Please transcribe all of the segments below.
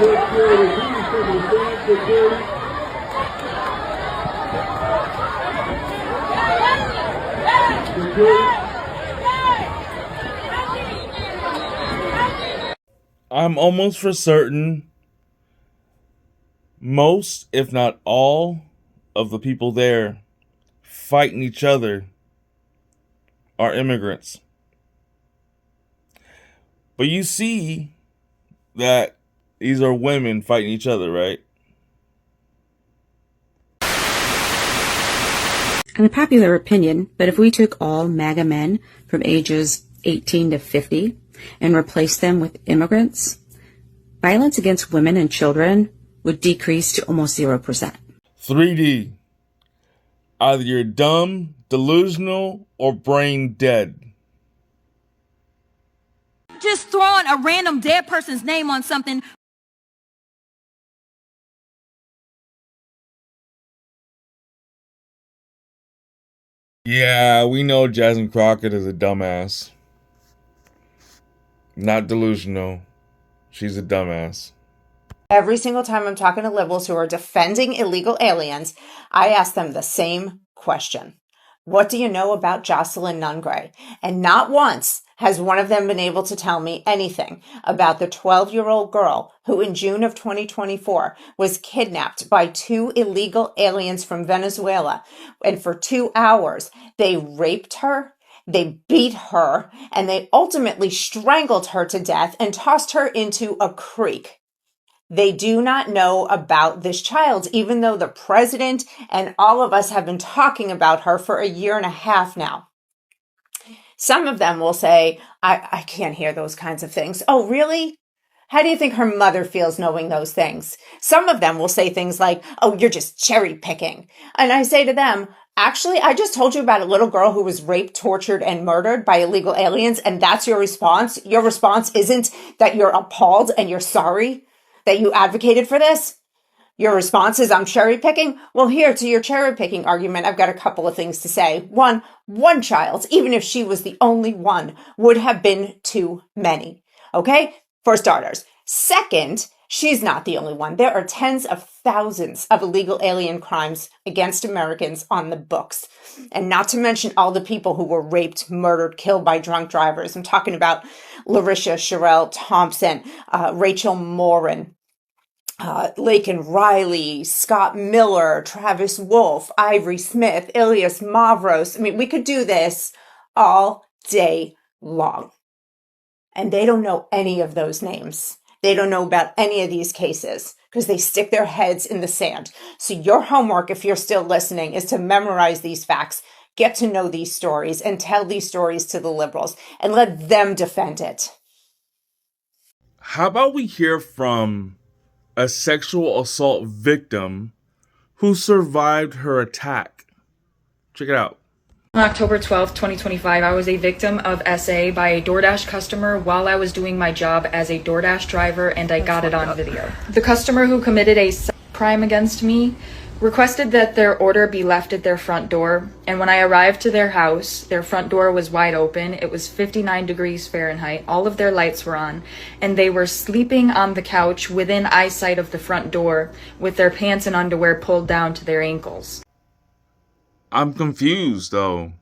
I'm almost for certain most, if not all, of the people there fighting each other are immigrants. But you see that these are women fighting each other, right? Unpopular opinion, but if we took all MAGA men from ages 18 to 50 and replaced them with immigrants, violence against women and children would decrease to almost 0%. 3D. Either you're dumb, delusional, or brain dead. Just throwing a random dead person's name on something. Yeah, we know Jasmine Crockett is a dumbass. Not delusional. She's a dumbass. Every single time I'm talking to liberals who are defending illegal aliens, I ask them the same question. What do you know about Jocelyn Nungray? And not once has one of them been able to tell me anything about the 12-year-old girl who in June of 2024 was kidnapped by 2 illegal aliens from Venezuela. And for 2 hours, they raped her, they beat her, and they ultimately strangled her to death and tossed her into a creek. They do not know about this child, even though the president and all of us have been talking about her for 1.5 years now. Some of them will say, I can't hear those kinds of things. Oh, really? How do you think her mother feels knowing those things? Some of them will say things like, oh, you're just cherry picking. And I say to them, actually, I just told you about a little girl who was raped, tortured, and murdered by illegal aliens, and that's your response? Your response isn't that you're appalled and you're sorry that you advocated for this? Your response is, I'm cherry picking? Well, here, to your cherry picking argument, I've got a couple of things to say. One child, even if she was the only one, would have been too many. Okay? For starters. Second, she's not the only one. There are tens of thousands of illegal alien crimes against Americans on the books. And not to mention all the people who were raped, murdered, killed by drunk drivers. I'm talking about Larisha Sherelle Thompson, Rachel Morin, Laken Riley, Scott Miller, Travis Wolfe, Ivory Smith, Ilias Mavros. I mean, we could do this all day long. And they don't know any of those names. They don't know about any of these cases because they stick their heads in the sand. So your homework, if you're still listening, is to memorize these facts, get to know these stories, and tell these stories to the liberals and let them defend it. How about we hear from a sexual assault victim who survived her attack? Check it out. On October 12th, 2025, I was a victim of SA by a DoorDash customer while I was doing my job as a DoorDash driver, and I got it on video. The customer who committed a crime against me requested that their order be left at their front door, and when I arrived to their house, their front door was wide open. It was 59 degrees Fahrenheit. All of their lights were on, and they were sleeping on the couch within eyesight of the front door with their pants and underwear pulled down to their ankles. I'm confused, though.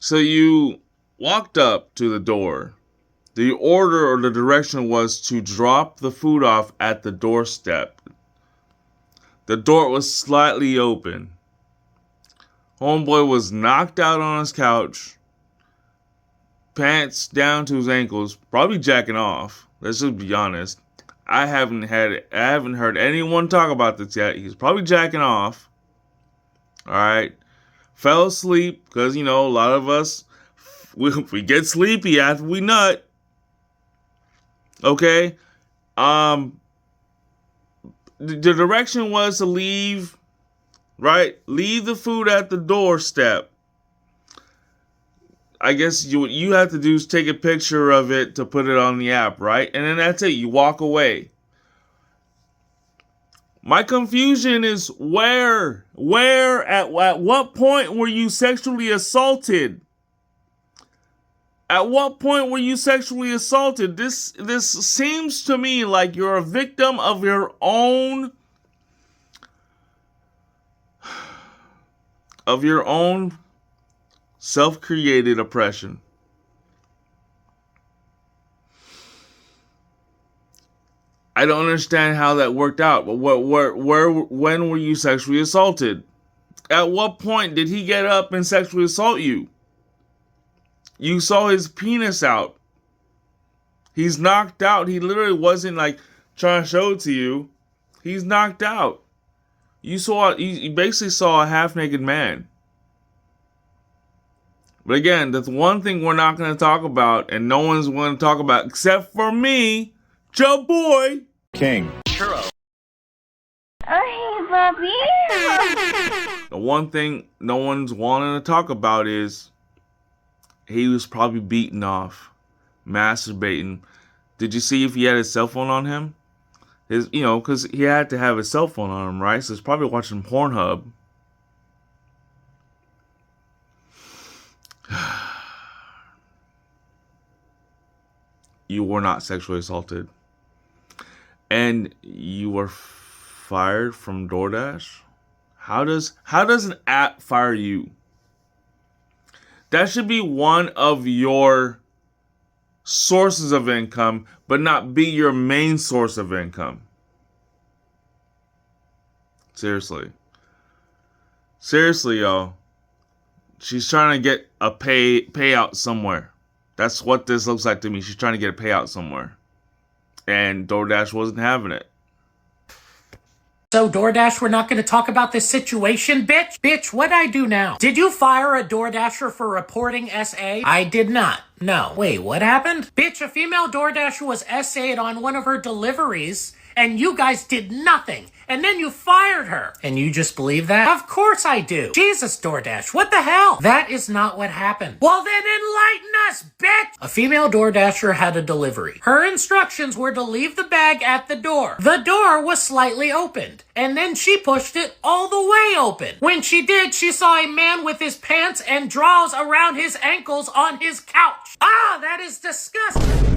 So you walked up to the door. The order or the direction was to drop the food off at the doorstep. The door was slightly open. Homeboy was knocked out on his couch, pants down to his ankles, probably jacking off. Let's just be honest. I haven't heard anyone talk about this yet. He's probably jacking off. All right. Fell asleep because, a lot of us, we get sleepy after we nut. Okay. The direction was to leave, right? Leave the food at the doorstep. I guess what you have to do is take a picture of it to put it on the app, right? And then that's it. You walk away. My confusion is where at what point were you sexually assaulted? At what point were you sexually assaulted? This seems to me like you're a victim of your own self-created oppression. I don't understand how that worked out. But when were you sexually assaulted? At what point did he get up and sexually assault you? You saw his penis out. He's knocked out. He literally wasn't like trying to show it to you. He's knocked out. You basically saw a half-naked man. But again, that's one thing we're not going to talk about, and no one's going to talk about except for me, Joe Boy King. Churro. Oh, hey, Bobby. The one thing no one's wanting to talk about is he was probably beaten off, masturbating. Did you see if he had his cell phone on him? Because he had to have his cell phone on him, right? So he's probably watching Pornhub. You were not sexually assaulted. And you were fired from DoorDash? How does an app fire you? That should be one of your sources of income, but not be your main source of income. Seriously, y'all. She's trying to get a payout somewhere. That's what this looks like to me. She's trying to get a payout somewhere. And DoorDash wasn't having it. So, DoorDash, we're not going to talk about this situation, bitch? Bitch, what'd I do now? Did you fire a DoorDasher for reporting SA? I did not. No. Wait, what happened? Bitch, a female DoorDasher was SA'd on one of her deliveries, and you guys did nothing. And then you fired her. And you just believe that? Of course I do. Jesus, DoorDash, what the hell? That is not what happened. Well, then enlighten us, bitch! A female DoorDasher had a delivery. Her instructions were to leave the bag at the door. The door was slightly opened, and then she pushed it all the way open. When she did, she saw a man with his pants and drawers around his ankles on his couch. Ah, that is disgusting.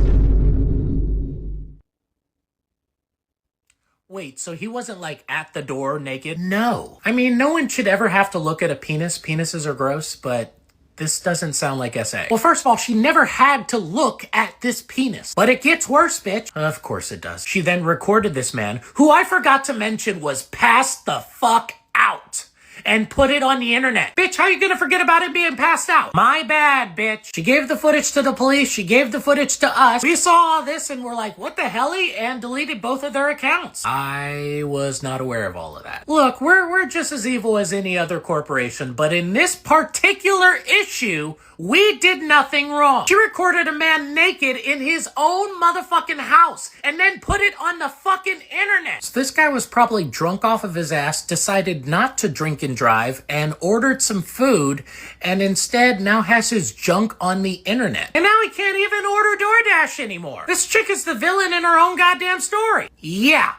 Wait, so he wasn't like at the door naked? No. I mean, no one should ever have to look at a penis. Penises are gross, but this doesn't sound like SA. Well, first of all, she never had to look at this penis. But it gets worse, bitch. Of course it does. She then recorded this man, who I forgot to mention was passed the fuck out, and put it on the internet. Bitch, how you gonna forget about it being passed out? My bad, bitch. She gave the footage to the police. She gave the footage to us. We saw all this and we're like, what the helly? And deleted both of their accounts. I was not aware of all of that. Look, we're just as evil as any other corporation, but in this particular issue, we did nothing wrong. She recorded a man naked in his own motherfucking house and then put it on the fucking internet. So this guy was probably drunk off of his ass, decided not to drink and drive, and ordered some food, and instead now has his junk on the internet. And now he can't even order DoorDash anymore. This chick is the villain in her own goddamn story. Yeah.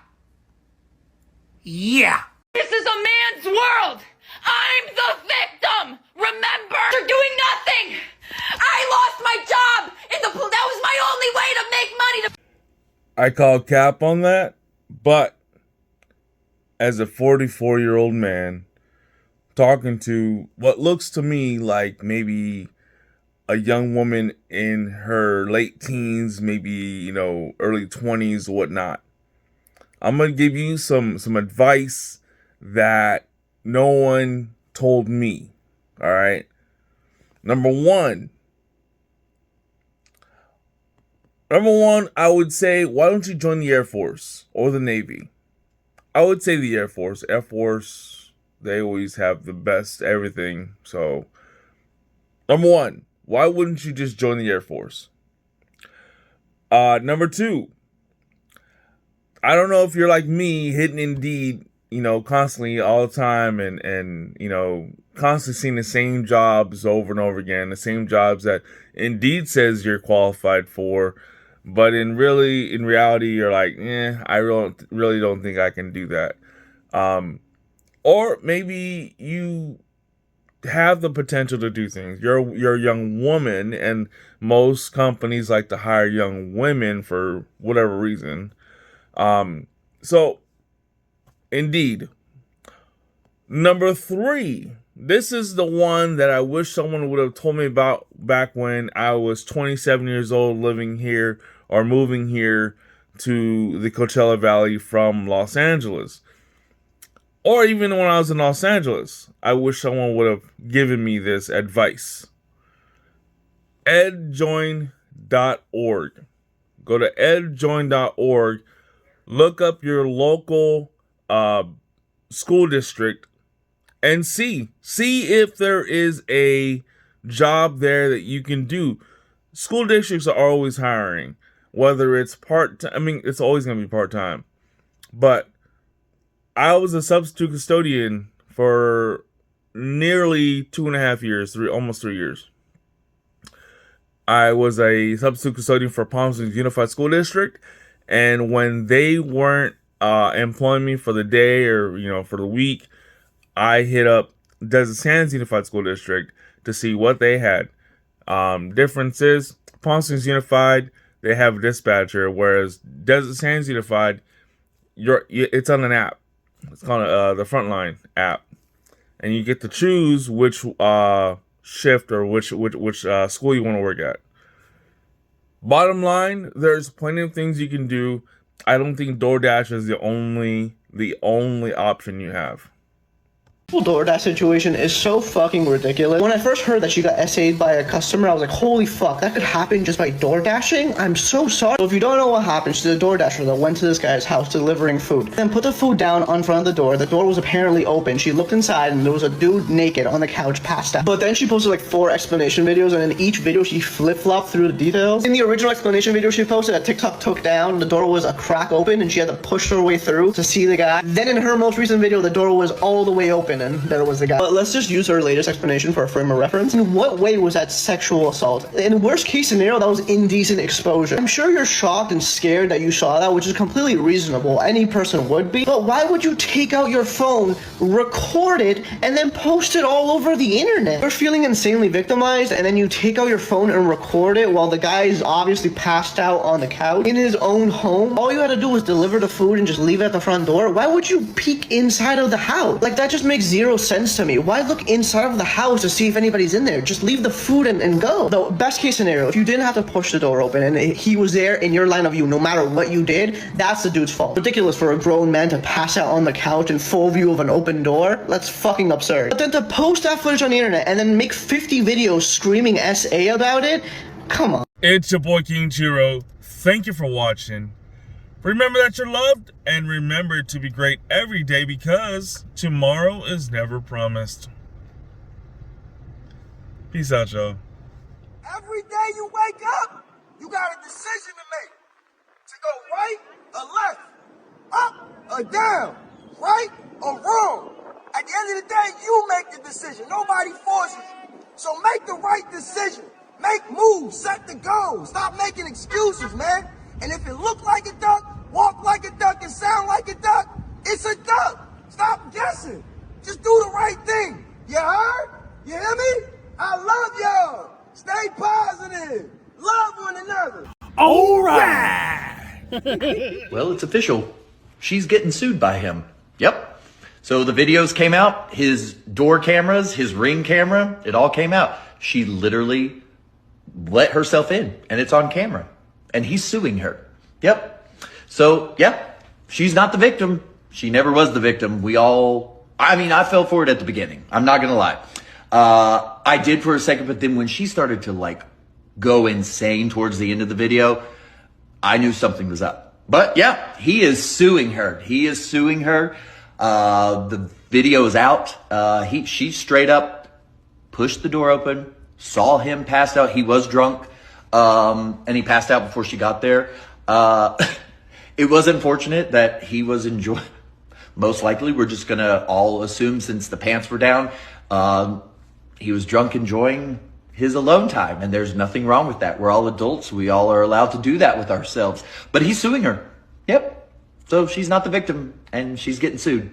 This is a man's world. I'm the victim. Remember? You're doing nothing. I lost my job that was my only way to make money. I call cap on that, but as a 44-year-old man talking to what looks to me like maybe a young woman in her late teens, maybe, early 20s, whatnot, I'm going to give you some advice that no one told me. All right. Number one, I would say, why don't you join the Air Force or the Navy? I would say the Air Force. Air Force, they always have the best everything. So, number one, why wouldn't you just join the Air Force? Number two, I don't know if you're like me, hitting Indeed, constantly all the time and constantly seeing the same jobs over and over again, the same jobs that Indeed says you're qualified for, but in reality, you're like, I really don't think I can do that. Or maybe you have the potential to do things. You're a young woman, and most companies like to hire young women for whatever reason. So, indeed. Number 3. This is the one that I wish someone would have told me about back when I was 27 years old, living here or moving here to the Coachella Valley from Los Angeles. Or even when I was in Los Angeles, I wish someone would have given me this advice. edjoin.org. Go to edjoin.org. Look up your local school district and see if there is a job there that you can do. School districts are always hiring, whether it's part-time. I mean, it's always going to be part-time. But I was a substitute custodian for nearly 2.5 years, almost 3 years. I was a substitute custodian for Palm Springs Unified School District, and when they weren't employing me for the day or for the week, I hit up Desert Sands Unified School District to see what they had. Difference is, Palm Springs Unified, they have a dispatcher, whereas Desert Sands Unified, it's on an app. It's called the Frontline app, and you get to choose which shift or which school you want to work at. Bottom line, there's plenty of things you can do. I don't think DoorDash is the only option you have. DoorDash situation is so fucking ridiculous. When I first heard that she got essayed by a customer, I was like, holy fuck, that could happen just by door dashing? I'm so sorry. So if you don't know what happened, she's a DoorDasher that went to this guy's house delivering food. Then put the food down on front of the door. The door was apparently open. She looked inside and there was a dude naked on the couch passed out. But then she posted like 4 explanation videos, and in each video she flip-flopped through the details. In the original explanation video she posted that TikTok took down, the door was a crack open and she had to push her way through to see the guy. Then in her most recent video, the door was all the way open and there was the guy. But let's just use her latest explanation for a frame of reference. In what way was that sexual assault? In worst case scenario, that was indecent exposure. I'm sure you're shocked and scared that you saw that, which is completely reasonable. Any person would be. But why would you take out your phone, record it, and then post it all over the internet? You're feeling insanely victimized, and then you take out your phone and record it while the guy is obviously passed out on the couch in his own home. All you had to do was deliver the food and just leave it at the front door. Why would you peek inside of the house? Like, that just makes zero sense to me. Why look inside of the house to see if anybody's in there? Just leave the food and go. The best case scenario, if you didn't have to push the door open and he was there in your line of view, no matter what you did, that's the dude's fault. Ridiculous for a grown man to pass out on the couch in full view of an open door. That's fucking absurd. But then to post that footage on the internet and then make 50 videos screaming SA about it? Come on. It's your boy King Chiro. Thank you for watching. Remember that you're loved, and remember to be great every day, because tomorrow is never promised. Peace out, y'all. Every day you wake up, you got a decision to make. To go right or left, up or down, right or wrong. At the end of the day, you make the decision. Nobody forces you. So make the right decision. Make moves, set the goal. Stop making excuses, man. And if it look like a duck, walk like a duck, and sound like a duck, it's a duck. Stop guessing. Just do the right thing. You heard? You hear me? I love y'all. Stay positive. Love one another. All right. Well, it's official. She's getting sued by him. Yep. So the videos came out, his door cameras, his Ring camera, it all came out. She literally let herself in, and it's on camera. And he's suing her. Yep. So, yeah, she's not the victim. She never was the victim. I fell for it at the beginning. I'm not going to lie. I did for a second, but then when she started to go insane towards the end of the video, I knew something was up. But yeah, he is suing her. The video is out. She straight up pushed the door open, saw him passed out. He was drunk. And he passed out before she got there. It was unfortunate that he was enjoying, most likely, we're just going to all assume since the pants were down, he was drunk enjoying his alone time. And there's nothing wrong with that. We're all adults. We all are allowed to do that with ourselves. But he's suing her. Yep. So she's not the victim, and she's getting sued.